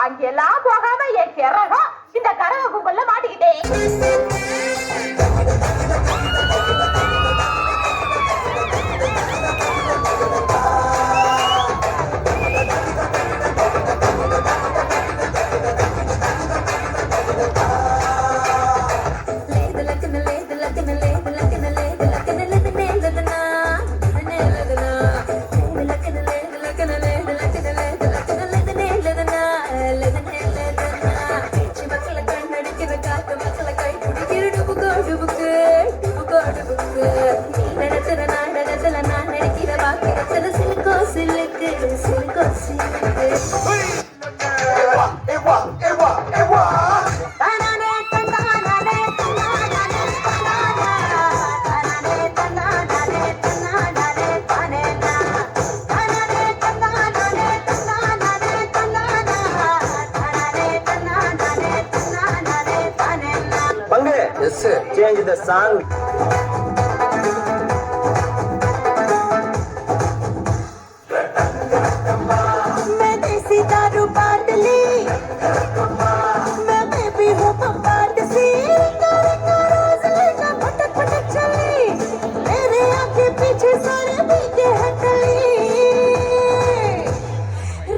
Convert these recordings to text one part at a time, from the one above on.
அங்கெல்லாம் போகாம என் கிறகம் இந்த கரக கும்பல்ல மாட்டிக்கிட்டேன். Change the song. मैं देसी दारू बांट ली, मैं बेबी हूँ पंपाट सी, रोज लेकर भटक भटक चली, मेरे आगे पीछे सारे पीछे हटली,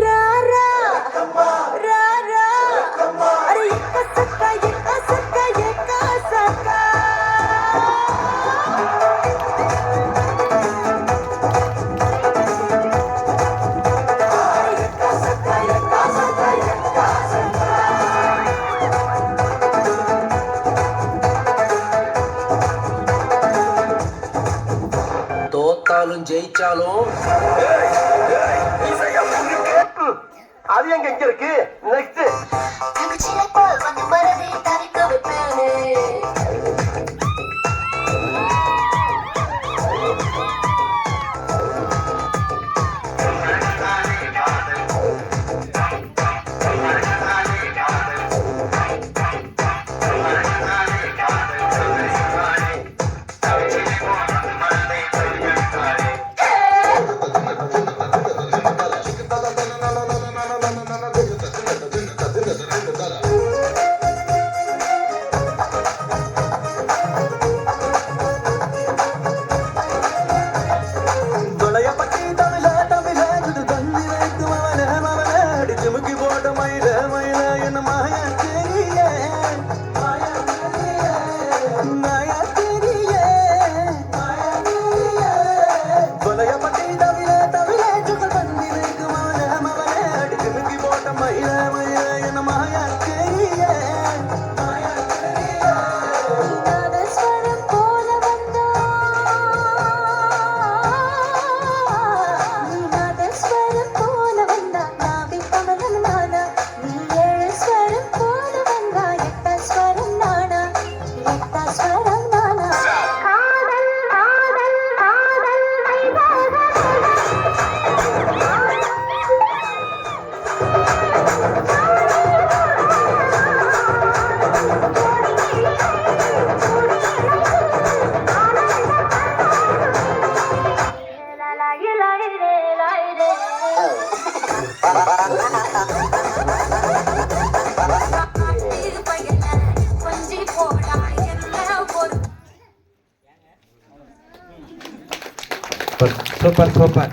रा रा रा रा, अरे ये कसका ये कसका ये कसका. தோத்தாலும் ஜெயிச்சாலும் அது எங்க இருக்கு நெக்ஸ்ட் சூப்பர் சூப்பர்.